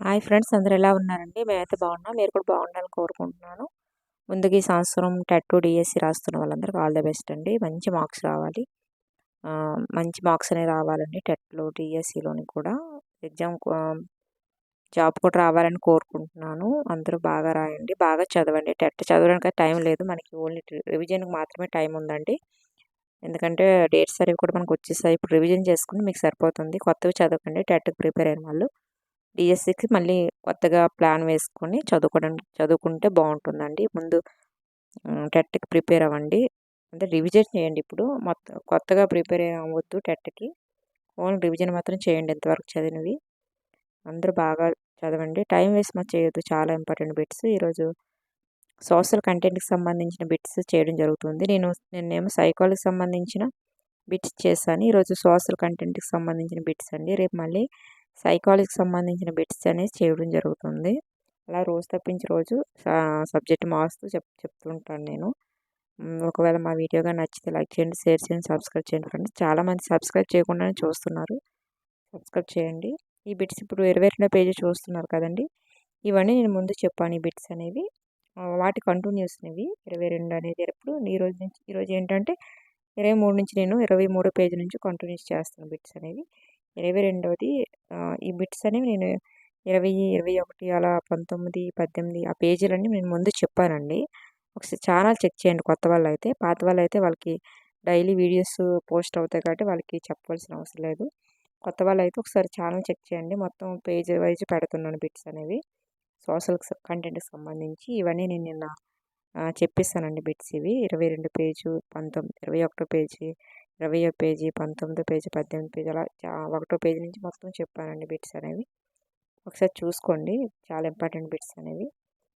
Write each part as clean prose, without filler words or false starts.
Hi friends, అందరూ ఎలా ఉన్నారండి? మేమైతే బాగున్నాం. మీరు కూడా బాగుండాలని కోరుకుంటున్నాను. ముందుగా ఈ సంవత్సరం టెట్ డిఎస్సి రాస్తున్న వాళ్ళందరికీ ఆల్ ద బెస్ట్ అండి. మంచి మార్క్స్ రావాలి. మంచి మార్క్స్ అనేవి రావాలండి. టెట్లో డిఎస్సిలోని కూడా ఎగ్జామ్ జాబ్ కూడా రావాలని కోరుకుంటున్నాను. అందరూ బాగా రాయండి, బాగా చదవండి. టెట్ చదవడానికి టైం లేదు, మనకి ఓన్లీ రివిజన్కి మాత్రమే టైం ఉందండి. ఎందుకంటే డేట్స్ అనేవి కూడా మనకు వచ్చేసాయి. ఇప్పుడు రివిజన్ చేసుకుని మీకు సరిపోతుంది. కొత్తవి చదవకండి. టెట్కి ప్రిపేర్ అయిన వాళ్ళు డిఎస్సికి మళ్ళీ కొత్తగా ప్లాన్ వేసుకొని చదువుకుంటే బాగుంటుందండి. ముందు టెట్కి ప్రిపేర్ అవ్వండి. అంటే రివిజన్ చేయండి. ఇప్పుడు మొత్తం కొత్తగా ప్రిపేర్ అవ్వద్దు టెట్కి. ఓన్లీ రివిజన్ మాత్రం చేయండి ఎంతవరకు చదివినవి. అందరూ బాగా చదవండి. టైం వేస్ట్ మాత్రం చేయొద్దు. చాలా ఇంపార్టెంట్ బిట్స్. ఈరోజు సోషల్ కంటెంట్కి సంబంధించిన బిట్స్ చేయడం జరుగుతుంది. నిన్నేమో సైకాలజీకి సంబంధించిన బిట్స్ చేశాను. ఈరోజు సోషల్ కంటెంట్కి సంబంధించిన బిట్స్ అండి. రేపు మళ్ళీ సైకాలజీకి సంబంధించిన బిట్స్ అనేది చేయడం జరుగుతుంది. అలా రోజు తప్పించి రోజు సబ్జెక్ట్ మారుస్తూ చెప్తుంటాను నేను. ఒకవేళ మా వీడియోగా నచ్చితే లైక్ చేయండి, షేర్ చేయండి, సబ్స్క్రైబ్ చేయండి ఫ్రెండ్స్. చాలామంది సబ్స్క్రైబ్ చేయకుండానే చూస్తున్నారు. సబ్స్క్రైబ్ చేయండి. ఈ బిట్స్ ఇప్పుడు 22వ పేజీ చూస్తున్నారు కదండి. ఇవన్నీ నేను ముందు చెప్పాను. ఈ బిట్స్ అనేవి వాటి కంటిన్యూస్నివి. 22 అనేది ఎప్పుడు ఈరోజు ఏంటంటే 23 నుంచి నేను 23 పేజీ నుంచి కంటిన్యూస్ చేస్తాను బిట్స్ అనేవి. 22వది ఈ బిట్స్ అనేవి నేను 20, 21 అలా 19, 18 ఆ పేజీలన్నీ నేను ముందు చెప్పానండి. ఒకసారి ఛానల్ చెక్ చేయండి కొత్త వాళ్ళైతే. పాత వాళ్ళైతే వాళ్ళకి డైలీ వీడియోస్ పోస్ట్ అవుతాయి కాబట్టి వాళ్ళకి చెప్పవలసిన అవసరం లేదు. కొత్త వాళ్ళైతే ఒకసారి ఛానల్ చెక్ చేయండి. మొత్తం పేజ్ వైజ్ పెడుతున్నాను బిట్స్ అనేవి సోషల్ కంటెంట్కి సంబంధించి. ఇవన్నీ నేను నిన్న చెప్పేస్తానండి బిట్స్ ఇవి. 22 పేజు, 21 పేజీ, 20వ పేజీ, 19వ పేజీ, 18వ పేజీ అలా 1వ పేజీ నుంచి మొత్తం చెప్పానండి బిట్స్ అనేవి. ఒకసారి చూసుకోండి. చాలా ఇంపార్టెంట్ బిట్స్ అనేవి.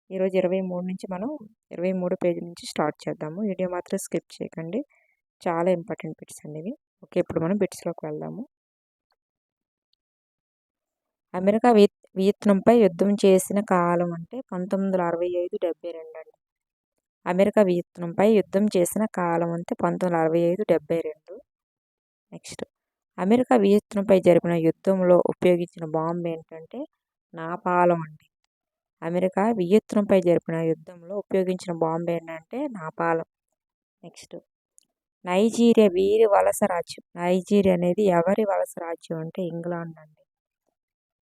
ఈరోజు 23 నుంచి మనం 23 పేజీ నుంచి స్టార్ట్ చేద్దాము. వీడియో మాత్రం స్కిప్ చేయకండి. చాలా ఇంపార్టెంట్ బిట్స్ అనేవి. ఓకే, ఇప్పుడు మనం బిట్స్లోకి వెళ్దాము. అమెరికా వియత్నాంపై యుద్ధం చేసిన కాలం అంటే 1965-72 అండి. అమెరికా వియత్నాంపై యుద్ధం చేసిన కాలం అంటే 1965-72. నెక్స్ట్, అమెరికా వియత్నాంపై జరిపిన యుద్ధంలో ఉపయోగించిన బాంబు ఏంటంటే నాపాలం అండి. అమెరికా వియత్నాంపై జరిపిన యుద్ధంలో ఉపయోగించిన బాంబు ఏంటంటే నాపాలం. నెక్స్ట్, నైజీరియా వీరి వలస రాజ్యం. నైజీరియా అనేది ఎవరి వలస రాజ్యం అంటే ఇంగ్లాండ్ అండి.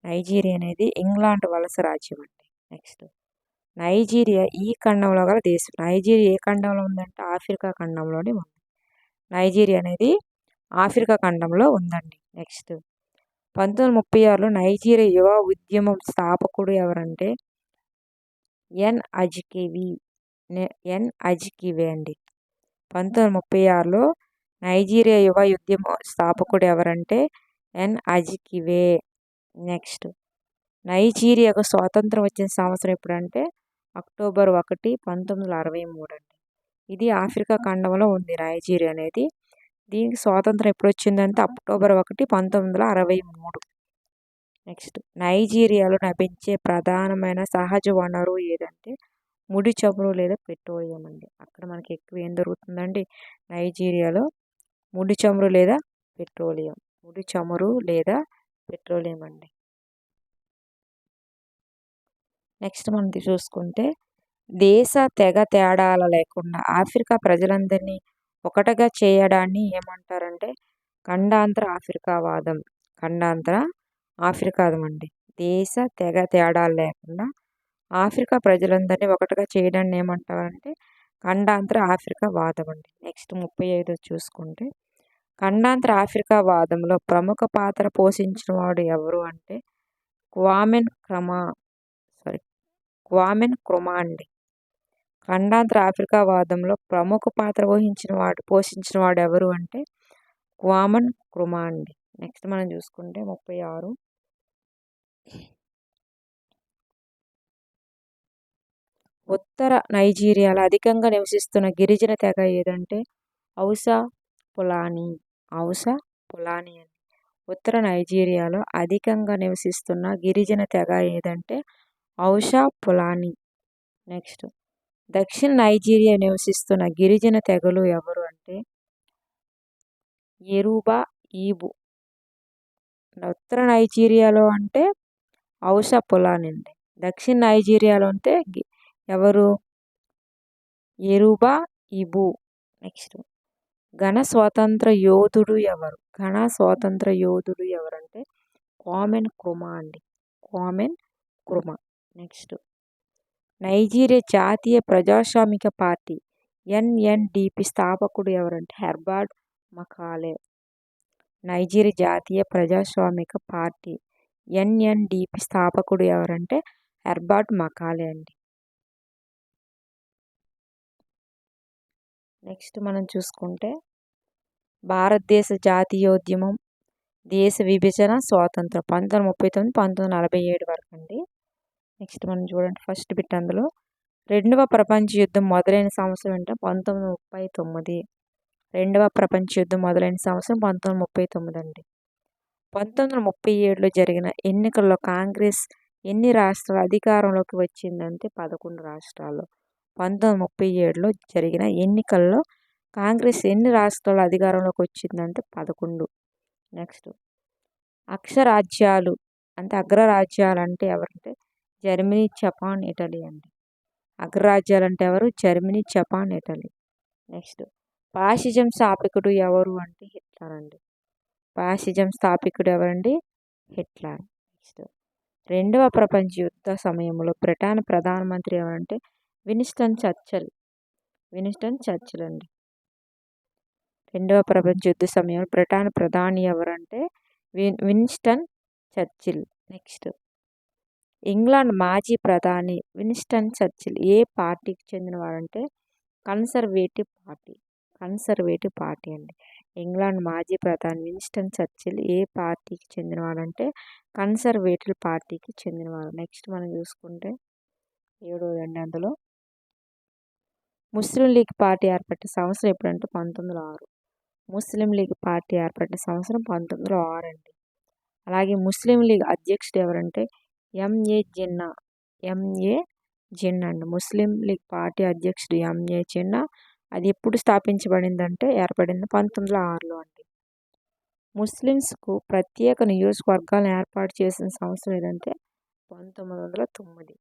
నైజీరియా అనేది ఇంగ్లాండ్ వలస రాజ్యం అండి. నెక్స్ట్, నైజీరియా ఈ ఖండంలో గల దేశం. నైజీరియా ఏ ఖండంలో ఉందంటే ఆఫ్రికా ఖండంలోనే ఉంది. నైజీరియా అనేది ఆఫ్రికా ఖండంలో ఉందండి. నెక్స్ట్, 1936లో నైజీరియా యువ ఉద్యమం స్థాపకుడు ఎవరంటే ఎన్ అజికివే అండి. 1936లో నైజీరియా యువ ఉద్యమ స్థాపకుడు ఎవరంటే ఎన్ అజికివే. నెక్స్ట్, నైజీరియాకు స్వాతంత్రం వచ్చిన సంవత్సరం ఎప్పుడంటే అక్టోబర్ 1, 1963 అండి. ఇది ఆఫ్రికా ఖండంలో ఉంది నైజీరియా అనేది. దీనికి స్వాతంత్రం ఎప్పుడు వచ్చిందంటే అక్టోబర్ 1, 1963. నెక్స్ట్, నైజీరియాలో లభించే ప్రధానమైన సహజ వనరు ఏదంటే ముడి చమురు లేదా పెట్రోలియం అండి. అక్కడ మనకి ఎక్కువ ఏం దొరుకుతుందండి నైజీరియాలో? ముడి చమురు లేదా పెట్రోలియం. ముడి చమురు లేదా పెట్రోలియం అండి. నెక్స్ట్ మనం చూసుకుంటే దేశ తెగ తేడాల లేకుండా ఆఫ్రికా ప్రజలందరినీ ఒకటిగా చేయడాన్ని ఏమంటారంటే ఖండాంతర ఆఫ్రికావాదం. ఖండాంతర ఆఫ్రికావాదం అండి. దేశ తెగ తేడాలు లేకుండా ఆఫ్రికా ప్రజలందరినీ ఒకటిగా చేయడాన్ని ఏమంటారంటే ఖండాంతర ఆఫ్రికావాదం అండి. నెక్స్ట్ 35 చూసుకుంటే ఖండాంతర ఆఫ్రికావాదంలో ప్రముఖ పాత్ర పోషించిన వాడు ఎవరు అంటే క్వామె నక్రూమా అండి. ఖండాంతర ఆఫ్రికావాదంలో ప్రముఖ పాత్ర పోషించిన వాడు ఎవరు అంటే క్వామె నక్రూమా అండి. నెక్స్ట్ మనం చూసుకుంటే 36 ఉత్తర నైజీరియాలో అధికంగా నివసిస్తున్న గిరిజన తెగ ఏదంటే హౌసా ఫులానీ. హౌసా ఫులానీ అండి. ఉత్తర నైజీరియాలో అధికంగా నివసిస్తున్న గిరిజన తెగ ఏదంటే హౌసా ఫులానీ. నెక్స్ట్, దక్షిణ నైజీరియా నివసిస్తున్న గిరిజన తెగలు ఎవరు అంటే యెరూబా ఈబు. ఉత్తర నైజీరియాలో అంటే ఔషా పులాని అండి. దక్షిణ నైజీరియాలో అంటే ఎవరు? ఎరుబా ఇబు. నెక్స్ట్ ఘన స్వాతంత్ర యోధుడు ఎవరు? ఘన స్వాతంత్ర యోధుడు ఎవరంటే క్వామెన్ క్రుమా అండి. క్వామెన్ క్రుమా. నెక్స్ట్ నైజీరియా జాతీయ ప్రజాస్వామిక పార్టీ ఎన్ఎన్డిపి స్థాపకుడు ఎవరంటే హెర్బర్ట్ మకాలే. నైజీరియా జాతీయ ప్రజాస్వామిక పార్టీ ఎన్ఎన్డిపి స్థాపకుడు ఎవరంటే హెర్బర్ట్ మకాలే అండి. నెక్స్ట్ మనం చూసుకుంటే భారతదేశ జాతీయోద్యమం, దేశ విభజన, స్వాతంత్రం 1939 1947 వరకు అండి. నెక్స్ట్ మనం చూడండి ఫస్ట్ బిట్ అందులో రెండవ ప్రపంచ యుద్ధం మొదలైన సంవత్సరం అంటే 1939. రెండవ ప్రపంచ యుద్ధం మొదలైన సంవత్సరం 1939 అండి. 1937లో జరిగిన ఎన్నికల్లో కాంగ్రెస్ ఎన్ని రాష్ట్రాలు అధికారంలోకి వచ్చిందంటే 11 రాష్ట్రాలు. 1937లో జరిగిన ఎన్నికల్లో కాంగ్రెస్ ఎన్ని రాష్ట్రాలు అధికారంలోకి వచ్చిందంటే 11. నెక్స్ట్ అక్షరాజ్యాలు అంటే అగ్రరాజ్యాలు అంటే ఎవరంటే జర్మనీ, జపాన్, ఇటలీ అండి. అగ్రరాజ్యాలు అంటే ఎవరు? Germany, Japan, Italy. Next fascism స్థాపకుడు ఎవరు అంటే హిట్లర్ అండి. ఫాసిజం స్థాపకుడు ఎవరండి? హిట్లర్. నెక్స్ట్ రెండవ ప్రపంచ యుద్ధ సమయంలో బ్రిటన్ ప్రధానమంత్రి ఎవరంటే విన్స్టన్ చర్చిల్. విన్స్టన్ చర్చిల్ అండి. రెండవ ప్రపంచ యుద్ధ సమయంలో బ్రిటన్ ప్రధాని ఎవరంటే విన్స్టన్ చర్చిల్. నెక్స్ట్ ఇంగ్లాండ్ మాజీ ప్రధాని విన్స్టన్ చర్చిల్ ఏ పార్టీకి చెందినవారంటే కన్సర్వేటివ్ పార్టీ. కన్సర్వేటివ్ పార్టీ అండి. ఇంగ్లాండ్ మాజీ ప్రధాని విన్స్టన్ చర్చిల్ ఏ పార్టీకి చెందినవాడంటే కన్సర్వేటివ్ పార్టీకి చెందినవాడు. నెక్స్ట్ మనం చూసుకుంటే 7వదండి. అందులో ముస్లిం లీగ్ పార్టీ ఏర్పడిన సంవత్సరం ఎప్పుడంటే 1906. ముస్లిం లీగ్ పార్టీ ఏర్పడిన సంవత్సరం 1906 అండి. అలాగే ముస్లిం లీగ్ అధ్యక్షుడు ఎవరంటే ఎంఏ జిన్నా. ఎంఏ జిన్నా అండి. ముస్లిం లీగ్ పార్టీ అధ్యక్షుడు ఎంఏ జిన్నా. అది ఎప్పుడు స్థాపించబడిందంటే ఏర్పడింది 1906లో అండి. ముస్లిమ్స్కు ప్రత్యేక నియోజకవర్గాలను ఏర్పాటు చేసిన సంవత్సరం ఏదంటే 1909.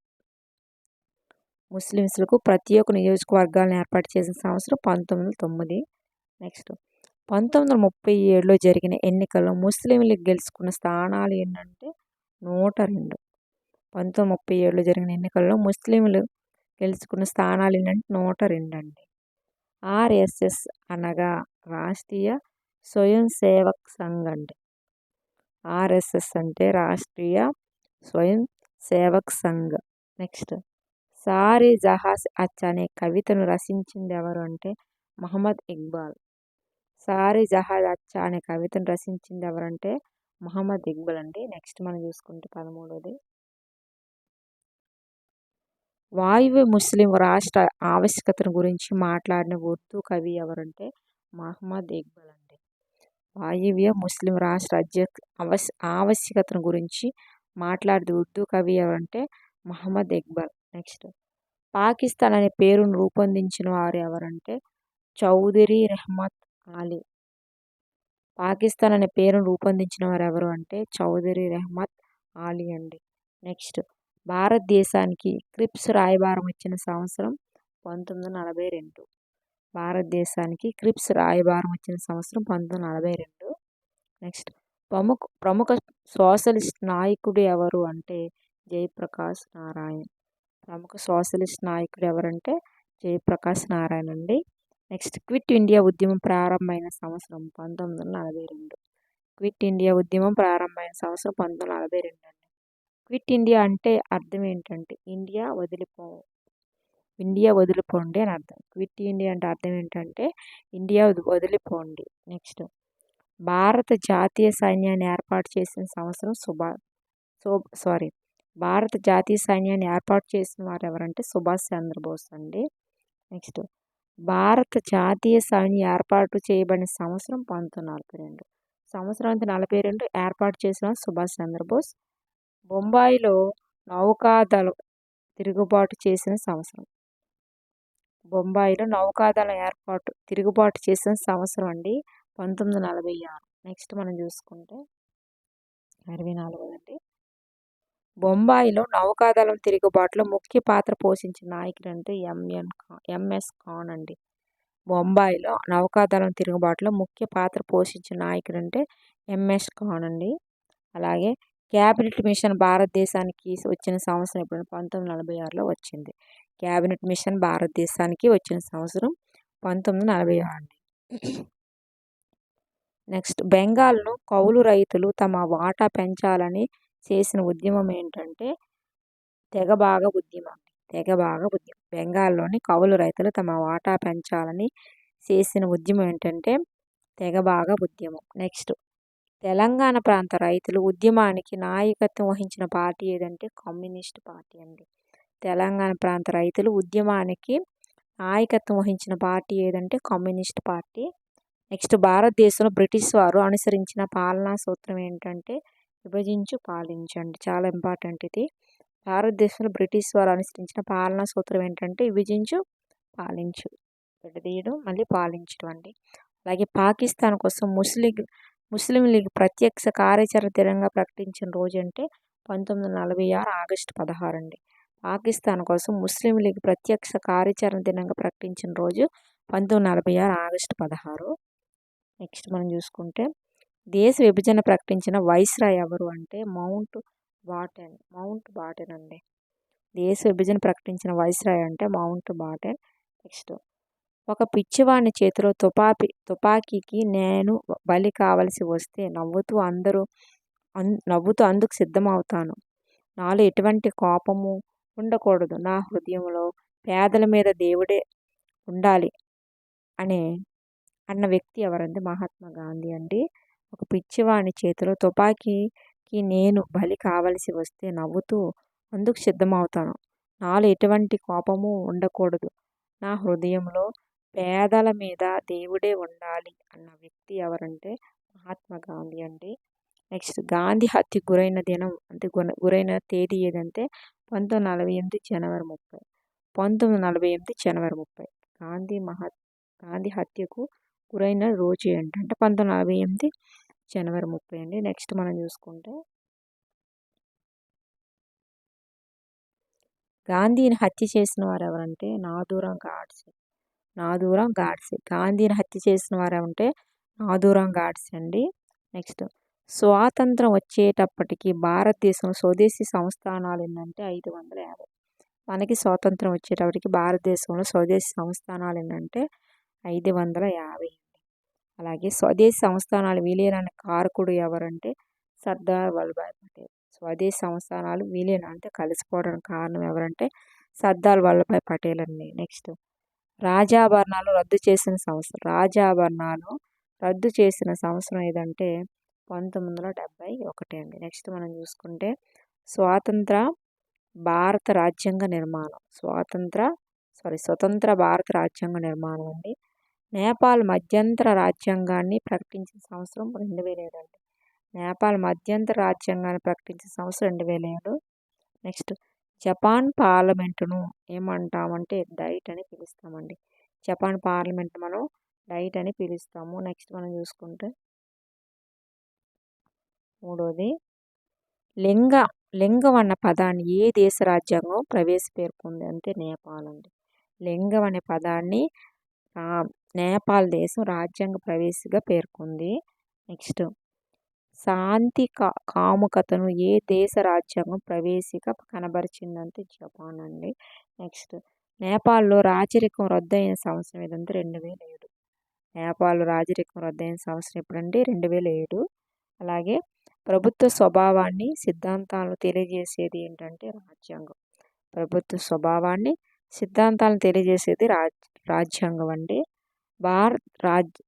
ముస్లిమ్స్లకు ప్రత్యేక నియోజకవర్గాలను ఏర్పాటు చేసిన సంవత్సరం 1909. నెక్స్ట్ 1937లో జరిగిన ఎన్నికల్లో ముస్లిం లీగ్ గెలుచుకున్న స్థానాలు ఏంటంటే 102. 1937లో జరిగిన ఎన్నికల్లో ముస్లింలు గెలుచుకున్న స్థానాలు ఏంటంటే 102 అండి. ఆర్ఎస్ఎస్ అనగా రాష్ట్రీయ స్వయం సేవక్ సంఘ్ అండి. ఆర్ఎస్ఎస్ అంటే రాష్ట్రీయ స్వయం సేవక్ సంఘ్. నెక్స్ట్ సారే జహాస్ అచ్చా అనే కవితను రచించింది ఎవరు అంటే మహమ్మద్ ఇక్బాల్. సారే జహాజ్ అచ్చా అనే కవితను రచించింది ఎవరంటే మహమ్మద్ ఇక్బాల్ అండి. నెక్స్ట్ మనం చూసుకుంటే 13వది వాయువ్య ముస్లిం రాష్ట్ర ఆవశ్యకతను గురించి మాట్లాడిన ఉర్దూ కవి ఎవరంటే మహమ్మద్ ఇక్బాల్ అండి. వాయువ్య ముస్లిం రాష్ట్ర ఆవశ్యకతను గురించి మాట్లాడిన ఉర్దూ కవి ఎవరంటే మహమ్మద్ ఇక్బాల్. నెక్స్ట్ పాకిస్తాన్ అనే పేరును రూపొందించిన వారు ఎవరంటే చౌదరి రెహమత్ అలీ. పాకిస్తాన్ అనే పేరును రూపొందించిన వారు ఎవరు అంటే చౌదరి రెహమత్ అలీ అండి. నెక్స్ట్ భారతదేశానికి క్రిప్స్ రాయబారం వచ్చిన సంవత్సరం 1942. భారతదేశానికి క్రిప్స్ రాయబారం వచ్చిన సంవత్సరం 1942. నెక్స్ట్ ప్రముఖ సోషలిస్ట్ నాయకుడు ఎవరు అంటే జయప్రకాష్ నారాయణ్. ప్రముఖ సోషలిస్ట్ నాయకుడు ఎవరంటే జయప్రకాష్ నారాయణ్ అండి. నెక్స్ట్ క్విట్ ఇండియా ఉద్యమం ప్రారంభమైన సంవత్సరం 1942. క్విట్ ఇండియా ఉద్యమం ప్రారంభమైన సంవత్సరం 1942 అండి. క్విట్ ఇండియా అంటే అర్థం ఏంటంటే ఇండియా వదిలిపోండి అని అర్థం. క్విట్ ఇండియా అంటే అర్థం ఏంటంటే ఇండియా వదిలిపోండి. నెక్స్ట్ భారత జాతీయ సైన్యాన్ని ఏర్పాటు చేసిన సంవత్సరం భారత జాతీయ సైన్యాన్ని ఏర్పాటు చేసిన వారు ఎవరంటే సుభాష్ చంద్రబోస్ అండి. నెక్స్ట్ భారత జాతీయ సైన్యం ఏర్పాటు చేయబడిన సంవత్సరం 1942. సంవత్సరం 1942 ఏర్పాటు చేసిన సుభాష్ చంద్రబోస్. బొంబాయిలో నౌకాదళం తిరుగుబాటు చేసిన సంవత్సరం. బొంబాయిలో నౌకాదళం తిరుగుబాటు చేసిన సంవత్సరం అండి 1946. నెక్స్ట్ మనం చూసుకుంటే 24వదండి. బొంబాయిలో నౌకాదళం తిరుగుబాటులో ముఖ్య పాత్ర పోషించిన నాయకుడు అంటే ఎంఎస్ ఖాన్ అండి. బొంబాయిలో నౌకాదళం తిరుగుబాటులో ముఖ్య పాత్ర పోషించిన నాయకుడు అంటే ఎంఎస్ ఖాన్ అండి. అలాగే క్యాబినెట్ మిషన్ భారతదేశానికి వచ్చిన సంవత్సరం ఎప్పుడు 1946లో వచ్చింది. క్యాబినెట్ మిషన్ భారతదేశానికి వచ్చిన సంవత్సరం 1946 అండి. నెక్స్ట్ బెంగాల్ను కౌలు రైతులు తమ వాటా పెంచాలని చేసిన ఉద్యమం ఏంటంటే తెగబాగ ఉద్యమం. బెంగాల్లోని కౌలు రైతులు తమ వాటా పెంచాలని చేసిన ఉద్యమం ఏంటంటే తెగబాగ ఉద్యమం. నెక్స్ట్ తెలంగాణ ప్రాంత రైతులు ఉద్యమానికి నాయకత్వం వహించిన పార్టీ ఏదంటే కమ్యూనిస్ట్ పార్టీ అండి. తెలంగాణ ప్రాంత రైతులు ఉద్యమానికి నాయకత్వం వహించిన పార్టీ ఏదంటే కమ్యూనిస్ట్ పార్టీ. నెక్స్ట్ భారతదేశంలో బ్రిటిష్ వారు అనుసరించిన పాలనా సూత్రం ఏంటంటే విభజించు పాలించండి. చాలా ఇంపార్టెంట్ ఇది. భారతదేశంలో బ్రిటిష్ వారు అనుసరించిన పాలనా సూత్రం ఏంటంటే విభజించు పాలించు, విడదీయడం మళ్ళీ పాలించడం అండి. అలాగే పాకిస్తాన్ కోసం ముస్లిం లీగ్ ప్రత్యక్ష కార్యాచరణ దినంగా ప్రకటించిన రోజు అంటే 1946 ఆగస్టు 16 అండి. పాకిస్తాన్ కోసం ముస్లిం లీగ్ ప్రత్యక్ష కార్యాచరణ దినంగా ప్రకటించిన రోజు 1946 ఆగస్టు 16. నెక్స్ట్ మనం చూసుకుంటే దేశ విభజన ప్రకటించిన వైస్రాయ్ ఎవరు అంటే మౌంట్ బాటెన్ అండి. దేశ విభజన ప్రకటించిన వైస్రాయ్ అంటే మౌంట్ బాటెన్. నెక్స్ట్ ఒక పిచ్చివాని చేతిలో తుపాకీకి నేను బలి కావలసి వస్తే నవ్వుతూ అందుకు సిద్ధమవుతాను. నాలో ఎటువంటి కోపము ఉండకూడదు. నా హృదయంలో పేదల మీద దేవుడే ఉండాలి అన్న వ్యక్తి ఎవరంటే మహాత్మా గాంధీ అండి. ఒక పిచ్చివాని చేతిలో తుపాకీకి నేను బలి కావలసి వస్తే నవ్వుతూ అందుకు సిద్ధమవుతాను. నాలో ఎటువంటి కోపము ఉండకూడదు. నా హృదయంలో పేదల మీద దేవుడే ఉండాలి అన్న వ్యక్తి ఎవరంటే మహాత్మా గాంధీ అండి. నెక్స్ట్ గాంధీ హత్యకు గురైన దినం అంటే గురైన తేదీ ఏదంటే 1948 జనవరి 30. 1948 జనవరి 30 గాంధీ హత్యకు గురైన రోజు ఏంటంటే 1948 జనవరి 30 అండి. నెక్స్ట్ మనం చూసుకుంటే గాంధీని హత్య చేసిన వారు ఎవరంటే నాథూరాం గాడ్సే. గాంధీని హత్య చేసిన వారు ఏమంటే నాథూరాం గాడ్సే అండి. నెక్స్ట్ స్వాతంత్రం వచ్చేటప్పటికి భారతదేశంలో స్వదేశీ సంస్థానాలు ఏంటంటే 550. మనకి స్వాతంత్రం వచ్చేటప్పటికి భారతదేశంలో స్వదేశీ సంస్థానాలు ఏంటంటే 550. అలాగే స్వదేశీ సంస్థానాలు విలీనానికి కారకుడు ఎవరంటే సర్దార్ వల్లభాయ్ పటేల్. స్వదేశీ సంస్థానాలు విలీనం అంటే కలిసిపోవడానికి కారణం ఎవరంటే సర్దార్ వల్లభాయ్ పటేల్ అండి. నెక్స్ట్ రాజాభరణాలు రద్దు చేసిన సంవత్సరం ఏదంటే 1971 అండి. నెక్స్ట్ మనం చూసుకుంటే స్వతంత్ర భారత రాజ్యాంగ నిర్మాణం అండి. నేపాల్ మధ్యంతర రాజ్యాంగాన్ని ప్రకటించిన సంవత్సరం 2007 అండి. నేపాల్ మధ్యంతర రాజ్యాంగాన్ని ప్రకటించిన సంవత్సరం 2007. నెక్స్ట్ జపాన్ పార్లమెంటును ఏమంటామంటే డైట్ అని పిలుస్తామండి. జపాన్ పార్లమెంట్ మనం డైట్ అని పిలుస్తాము. నెక్స్ట్ మనం చూసుకుంటే మూడోది లింగం అన్న పదాన్ని ఏ దేశ రాజ్యాంగం పేర్కొంది అంటే నేపాల్ అండి. లింగం అనే పదాన్ని నేపాల్ దేశం రాజ్యాంగ ప్రవేశిగా పేర్కొంది. నెక్స్ట్ శాంతి కాముకతను ఏ దేశ రాజ్యాంగం ప్రవేశిగా కనబరిచిందంటే జపాన్ అండి. నెక్స్ట్ నేపాల్లో రాజరికం రద్దయిన సంవత్సరం ఏదంటే 2007. నేపాల్లో రాజరికం రద్దయిన సంవత్సరం ఎప్పుడంటే 2007. అలాగే ప్రభుత్వ స్వభావాన్ని సిద్ధాంతాలను తెలియజేసేది ఏంటంటే రాజ్యాంగం. ప్రభుత్వ స్వభావాన్ని సిద్ధాంతాలను తెలియజేసేది రాజ్యాంగం అండి.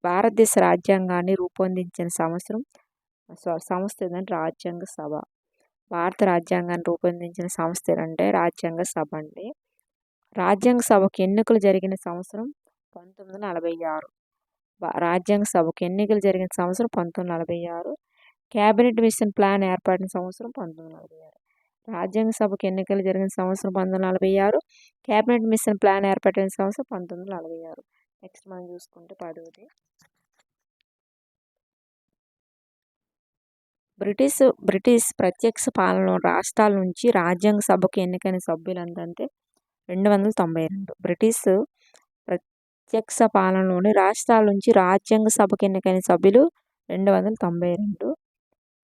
భారతదేశ రాజ్యాంగాన్ని రూపొందించిన సంస్థ ఏదంటే రాజ్యాంగ సభ. భారత రాజ్యాంగాన్ని రూపొందించిన సంస్థ ఏంటంటే రాజ్యాంగ సభ అండి. రాజ్యాంగ సభకు ఎన్నికలు జరిగిన సంవత్సరం 1946. రాజ్యాంగ సభకు ఎన్నికలు జరిగిన సంవత్సరం 1946. క్యాబినెట్ మిషన్ ప్లాన్ ఏర్పడిన సంవత్సరం 1946. రాజ్యాంగ సభకు ఎన్నికలు జరిగిన సంవత్సరం 1946. క్యాబినెట్ మిషన్ ప్లాన్ ఏర్పడిన సంవత్సరం 1946. నెక్స్ట్ మనం చూసుకుంటే 10ది బ్రిటిష్ ప్రత్యక్ష పాలనలో రాష్ట్రాల నుంచి రాజ్యాంగ సభకు ఎన్నికైన సభ్యులు ఎంతంటే 292. బ్రిటిష్ ప్రత్యక్ష పాలనలోని రాష్ట్రాల నుంచి రాజ్యాంగ సభకు ఎన్నికైన సభ్యులు 292.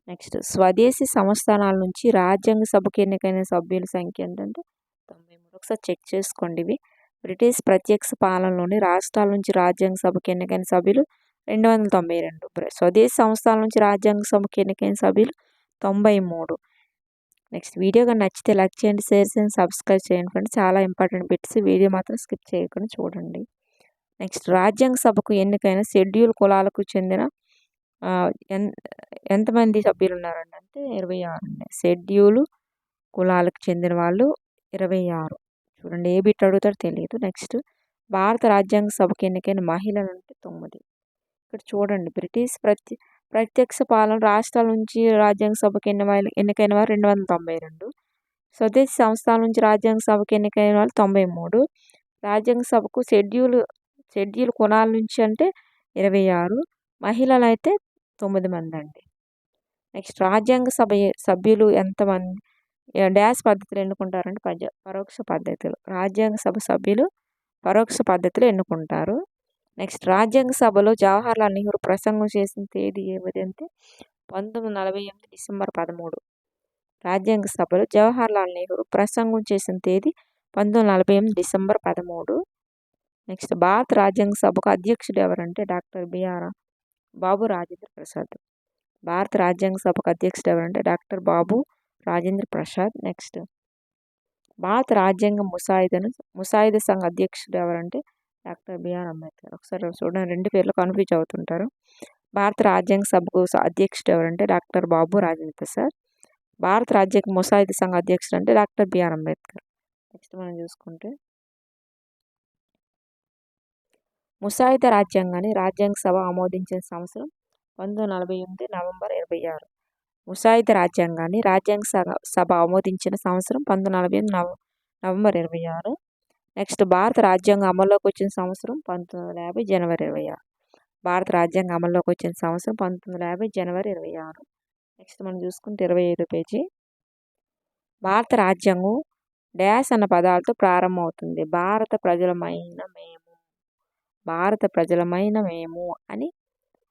నెక్స్ట్ స్వదేశీ సంస్థానాల నుంచి రాజ్యాంగ సభకు ఎన్నికైన సభ్యుల సంఖ్య ఎంతంటే 93. ఒకసారి చెక్ చేసుకోండి ఇవి. బ్రిటిష్ ప్రత్యక్ష పాలనలోని రాష్ట్రాల నుంచి రాజ్యాంగ సభకు ఎన్నికైన సభ్యులు 292. స్వదేశీ సంస్థల నుంచి రాజ్యాంగ సభకు ఎన్నికైన సభ్యులు 93. నెక్స్ట్ వీడియో కానీ నచ్చితే లైక్ చేయండి, షేర్ చేయండి, సబ్స్క్రైబ్ చేయండి ఫ్రెండ్స్. చాలా ఇంపార్టెంట్ బిట్స్, వీడియో మాత్రం స్కిప్ చేయకుండా చూడండి. నెక్స్ట్ రాజ్యాంగ సభకు ఎన్నికైన షెడ్యూల్ కులాలకు చెందిన ఎంతమంది సభ్యులు ఉన్నారండి అంటే 26 అండి. షెడ్యూల్ కులాలకు చెందిన వాళ్ళు 26. చూడండి ఏ బిట్ అడుగుతారో తెలియదు. నెక్స్ట్ భారత రాజ్యాంగ సభకు ఎన్నికైన మహిళలు అంటే 9. ఇక్కడ చూడండి బ్రిటిష్ ప్రత్యక్ష పాలన రాష్ట్రాల నుంచి రాజ్యాంగ సభకు ఎన్నికైన వారు 292. స్వదేశీ సంస్థల నుంచి రాజ్యాంగ సభకు ఎన్నికైన వాళ్ళు 93. రాజ్యాంగ సభకు షెడ్యూల్ కులాల నుంచి అంటే 26. మహిళలు అయితే 9 మంది అండి. నెక్స్ట్ రాజ్యాంగ సభ సభ్యులు ఎంతమంది డ్యాష్ పద్ధతిలో ఎన్నుకుంటారంటే పరోక్ష పద్ధతిలో. రాజ్యాంగ సభ సభ్యులు పరోక్ష పద్ధతిలో ఎన్నుకుంటారు. నెక్స్ట్ రాజ్యాంగ సభలో జవహర్లాల్ నెహ్రూ ప్రసంగం చేసిన తేదీ ఏమిటి అంటే 1948 డిసెంబర్ 13. రాజ్యాంగ సభలో జవహర్లాల్ నెహ్రూ ప్రసంగం చేసిన తేదీ 1948 డిసెంబర్ 13. నెక్స్ట్ భారత రాజ్యాంగ సభకు అధ్యక్షుడు ఎవరంటే డాక్టర్ బాబు రాజేంద్ర ప్రసాద్. భారత రాజ్యాంగ సభకు అధ్యక్షుడు ఎవరంటే డాక్టర్ బాబు రాజేంద్ర ప్రసాద్. నెక్స్ట్ భారత రాజ్యాంగ ముసాయిద సంఘ అధ్యక్షుడు ఎవరంటే డాక్టర్ బిఆర్ అంబేద్కర్. ఒకసారి చూడండి, 2 పేర్లు కన్ఫ్యూజ్ అవుతుంటారు. భారత రాజ్యాంగ సభకు అధ్యక్షుడు ఎవరంటే డాక్టర్ బాబు రాజేంద్ర ప్రసాద్. భారత రాజ్యాంగ ముసాయిదా సంఘ అధ్యక్షుడు అంటే డాక్టర్ బిఆర్ అంబేద్కర్. నెక్స్ట్ మనం చూసుకుంటే ముసాయిదా రాజ్యాంగాన్ని రాజ్యాంగ సభ ఆమోదించిన సంవత్సరం 1948 నవంబర్ 26. ముసాయిదా రాజ్యాంగాన్ని రాజ్యాంగ సభ ఆమోదించిన సంవత్సరం 1948 నవంబర్ 26. నెక్స్ట్ భారత రాజ్యాంగం అమల్లోకి వచ్చిన సంవత్సరం 1950 జనవరి 26. భారత రాజ్యాంగం అమల్లోకి వచ్చిన సంవత్సరం 1950 జనవరి 26. నెక్స్ట్ మనం చూసుకుంటే 25వ పేజీ. భారత రాజ్యాంగం డాష్ అన్న పదాలతో ప్రారంభమవుతుంది. భారత ప్రజలమైన మేము అని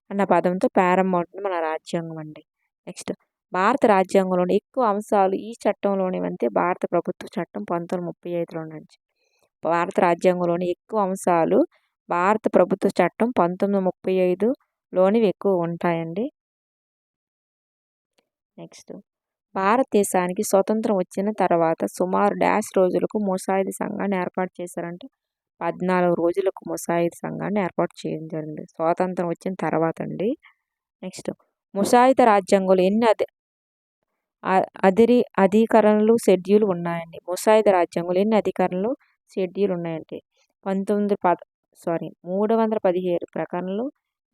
అన్న పదంతో ప్రారంభమవుతుంది మన రాజ్యాంగం అండి. నెక్స్ట్ భారత రాజ్యాంగంలోని ఎక్కువ అంశాలు ఈ చట్టంలోనివంటే భారత ప్రభుత్వ చట్టం 1935లో నుంచి. భారత రాజ్యాంగంలోని ఎక్కువ అంశాలు భారత ప్రభుత్వ చట్టం 1935లోనివి ఎక్కువ ఉంటాయండి. నెక్స్ట్ భారతదేశానికి స్వతంత్రం వచ్చిన తర్వాత సుమారు డాష్ రోజులకు ముసాయిదా సంఘాన్ని ఏర్పాటు చేశారంటే 14 రోజులకు ముసాయిదా సంఘాన్ని ఏర్పాటు చేయడం జరిగింది స్వాతంత్రం వచ్చిన తర్వాత అండి. నెక్స్ట్ ముసాయిదా రాజ్యాంగంలో ఎన్ని అధికరణలు షెడ్యూల్ ఉన్నాయండి. ముసాయిదా రాజ్యాంగంలో ఎన్ని అధికరణలు షెడ్యూల్ ఉన్నాయంటే 317 ప్రకరణలు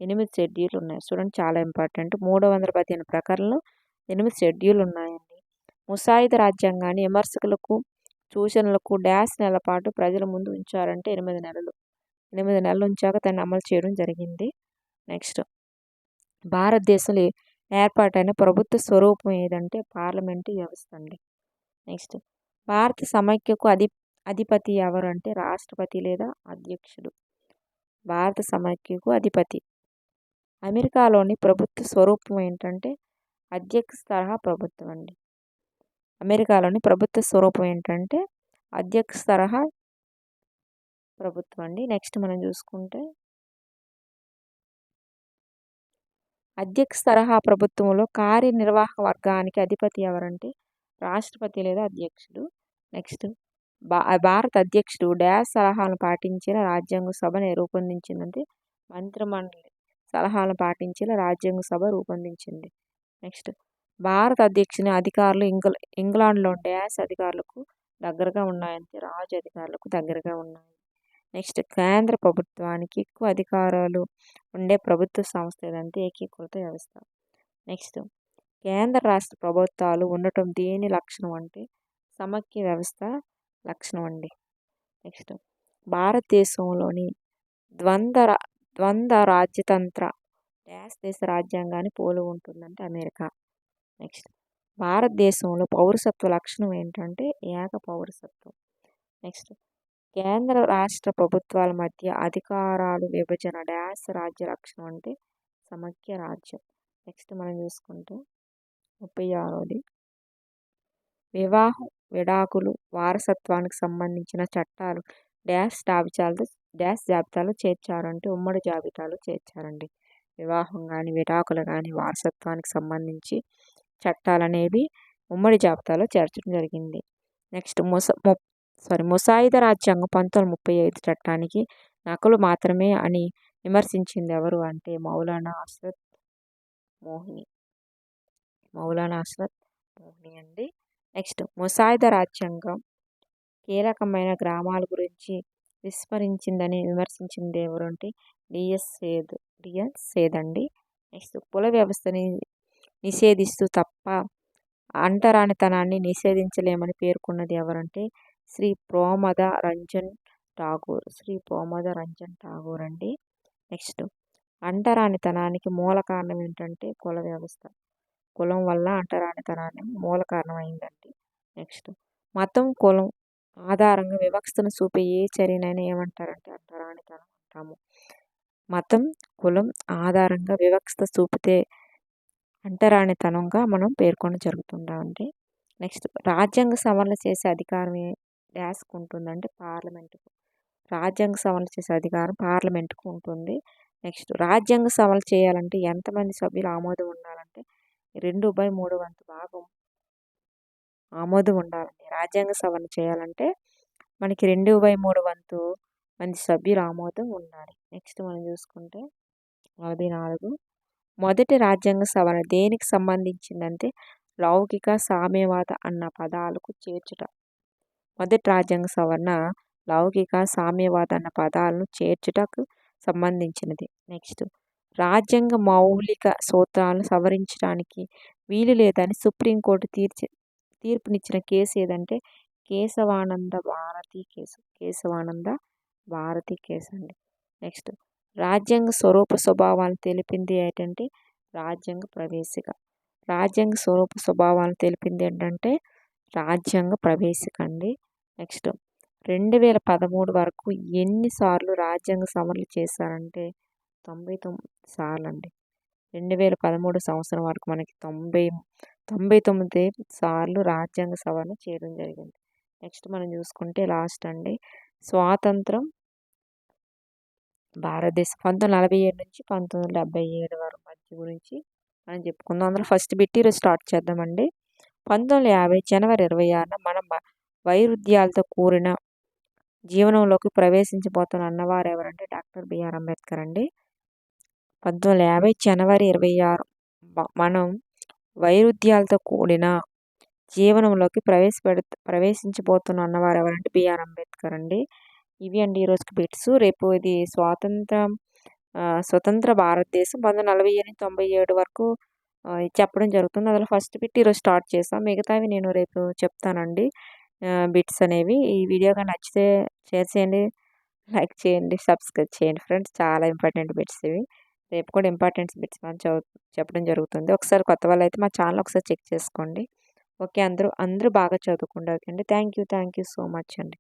8 షెడ్యూల్ ఉన్నాయి. చూడండి చాలా ఇంపార్టెంట్. 315 ప్రకరణలు 8 షెడ్యూల్ ఉన్నాయండి. ముసాయిదా రాజ్యాంగాన్ని విమర్శకులకు సూచనలకు డాష్ నెలల పాటు ప్రజల ముందు ఉంచారంటే 8 నెలలు. 8 నెలలు ఉంచాక దాన్ని అమలు చేయడం జరిగింది. నెక్స్ట్ భారతదేశంలో ఏర్పాటైన ప్రభుత్వ స్వరూపం ఏదంటే పార్లమెంటు వ్యవస్థ అండి. నెక్స్ట్ భారత సమైక్యకు అధిపతి ఎవరు అంటే రాష్ట్రపతి లేదా అధ్యక్షుడు. భారత సమైక్యకు అధిపతి. అమెరికాలోని ప్రభుత్వ స్వరూపం ఏంటంటే అధ్యక్ష తరహా ప్రభుత్వం అండి. అమెరికాలోని ప్రభుత్వ స్వరూపం ఏంటంటే అధ్యక్ష తరహా ప్రభుత్వం అండి. నెక్స్ట్ మనం చూసుకుంటే అధ్యక్ష తరహా ప్రభుత్వంలో కార్యనిర్వాహక వర్గానికి అధిపతి ఎవరంటే రాష్ట్రపతి లేదా అధ్యక్షుడు. నెక్స్ట్ భారత అధ్యక్షుడు డాష్ సలహాలను పాటించేలా రాజ్యాంగ సభను రూపొందించిందంటే మంత్రిమండలి సలహాలను పాటించేలా రాజ్యాంగ సభ రూపొందించింది. నెక్స్ట్ భారత అధ్యక్షుని అధికారులు ఇంగ్లాండ్లో డాష్ అధికారులకు దగ్గరగా ఉన్నాయంటే రాజు అధికారులకు దగ్గరగా ఉన్నాయి. నెక్స్ట్ కేంద్ర ప్రభుత్వానికి ఎక్కువ అధికారాలు ఉండే ప్రభుత్వ సంస్థ ఏదంటే ఏకీకృత వ్యవస్థ. నెక్స్ట్ కేంద్ర రాష్ట్ర ప్రభుత్వాలు ఉండటం దేని లక్షణం అంటే సమైక్య వ్యవస్థ లక్షణం అండి. నెక్స్ట్ భారతదేశంలోని ద్వంద్వ రాజ్యతంత్ర డాష్ దేశ రాజ్యాంగాన్ని పోలి ఉంటుందంటే అమెరికా. నెక్స్ట్ భారతదేశంలో పౌరసత్వ లక్షణం ఏంటంటే ఏక పౌరసత్వం. నెక్స్ట్ కేంద్ర రాష్ట్ర ప్రభుత్వాల మధ్య అధికారాలు విభజన డాష్ రాజ్య లక్షణం అంటే సమైక్య రాజ్యం. నెక్స్ట్ మనం చూసుకుంటే 36ది వివాహం విడాకులు వారసత్వానికి సంబంధించిన చట్టాలు డాష్ జాబితాలో చేర్చారంటే ఉమ్మడి జాబితాలో చేర్చారండి. వివాహం కానీ విడాకులు కానీ వారసత్వానికి సంబంధించి చట్టాలు అనేవి ఉమ్మడి జాబితాలో చేర్చడం జరిగింది. నెక్స్ట్ ముసాయిదా రాజ్యాంగం 1935 చట్టానికి నకలు మాత్రమే అని విమర్శించింది ఎవరు అంటే మౌలానా హస్రత్ మోహిని అండి. నెక్స్ట్ ముసాయిదా రాజ్యాంగం కీలకమైన గ్రామాల గురించి విస్మరించిందని విమర్శించింది ఎవరు అంటే డిఎస్ సేద్ అండి. నెక్స్ట్ కుల వ్యవస్థని నిషేధిస్తూ తప్ప అంటరానితనాన్ని నిషేధించలేమని పేర్కొన్నది ఎవరంటే శ్రీ ప్రోమద రంజన్ ఠాగూర్ అండి. నెక్స్ట్ అంటరానితనానికి మూల కారణం ఏంటంటే కుల వ్యవస్థ. కులం వల్ల అంటరానితనాన్ని మూల కారణం అయిందండి. నెక్స్ట్ మతం కులం ఆధారంగా వివక్షను చూపే ఏ చర్యనైనా ఏమంటారంటే అంటరానితనం అంటాము. మతం కులం ఆధారంగా వివక్ష చూపితే అంటరానితనంగా మనం పేర్కొన జరుగుతుందండి. నెక్స్ట్ రాజ్యాంగ సవరణ చేసే అధికారం డాష్కు ఉంటుందంటే పార్లమెంటుకు. రాజ్యాంగ సవరణ చేసే అధికారం పార్లమెంటుకు ఉంటుంది. నెక్స్ట్ రాజ్యాంగ సవరణ చేయాలంటే ఎంతమంది సభ్యులు ఆమోదం ఉండాలంటే 2/3 వంతు భాగం ఆమోదం ఉండాలండి. రాజ్యాంగ సవరణ చేయాలంటే మనకి 2/3 వంతు మంది సభ్యుల ఆమోదం ఉండాలి. నెక్స్ట్ మనం చూసుకుంటే 44 మొదటి రాజ్యాంగ సవరణ దేనికి సంబంధించిందంటే లౌకిక సామ్యవాద అన్న పదాలకు చేర్చుట. మొదటి రాజ్యాంగ సవరణ లౌకిక సామ్యవాద అన్న పదాలను చేర్చుటకు సంబంధించినది. నెక్స్ట్ రాజ్యాంగ మౌలిక సూత్రాలను సవరించడానికి వీలు లేదని సుప్రీంకోర్టు తీర్పునిచ్చిన కేసు ఏదంటే కేశవానంద భారతి కేసు అండి. నెక్స్ట్ రాజ్యాంగ స్వరూప స్వభావాలను తెలిపింది ఏంటంటే రాజ్యాంగ ప్రవేశిక. రాజ్యాంగ స్వరూప స్వభావాలను తెలిపింది ఏంటంటే రాజ్యాంగ ప్రవేశిక అండి. నెక్స్ట్ 2013 వరకు ఎన్నిసార్లు రాజ్యాంగ సవరణలు చేశారంటే 99 సార్లు అండి. 2013 సంవత్సరం వరకు మనకి 99 సార్లు రాజ్యాంగ సవరణ చేయడం జరిగింది. నెక్స్ట్ మనం చూసుకుంటే లాస్ట్ అండి స్వాతంత్రం భారతదేశం 1947 నుంచి 1977 వరకు మధ్య గురించి మనం చెప్పుకుందాం. అందులో ఫస్ట్ బిట్ ఈరోజు స్టార్ట్ చేద్దామండి. 1950 జనవరి 26న మనం వైరుధ్యాలతో కూడిన జీవనంలోకి ప్రవేశించబోతున్న అన్నవారు ఎవరంటే డాక్టర్ బిఆర్ అంబేద్కర్ అండి. 1950 జనవరి 26 మనం వైరుధ్యాలతో కూడిన జీవనంలోకి ప్రవేశించబోతున్న అన్నవారు ఎవరంటే బిఆర్ అంబేద్కర్ అండి. ఇవి అండి ఈరోజుకి బిట్స్. రేపు ఇది స్వతంత్ర భారతదేశం 1947 వరకు చెప్పడం జరుగుతుంది. అందులో ఫస్ట్ బిట్ ఈరోజు స్టార్ట్ చేస్తాం. మిగతావి నేను రేపు చెప్తానండి బిట్స్ అనేవి. ఈ వీడియో కానీ నచ్చితే షేర్ చేయండి, లైక్ చేయండి, సబ్స్క్రైబ్ చేయండి ఫ్రెండ్స్. చాలా ఇంపార్టెంట్ బిట్స్ ఇవి. రేపు కూడా ఇంపార్టెంట్ బిట్స్ మనం చెప్పడం జరుగుతుంది. ఒకసారి కొత్త వాళ్ళు అయితే మా ఛానల్ ఒకసారి చెక్ చేసుకోండి. ఓకే, అందరూ బాగా చదువుకోండి. ఓకే అండి. థ్యాంక్ యూ సో మచ్ అండి.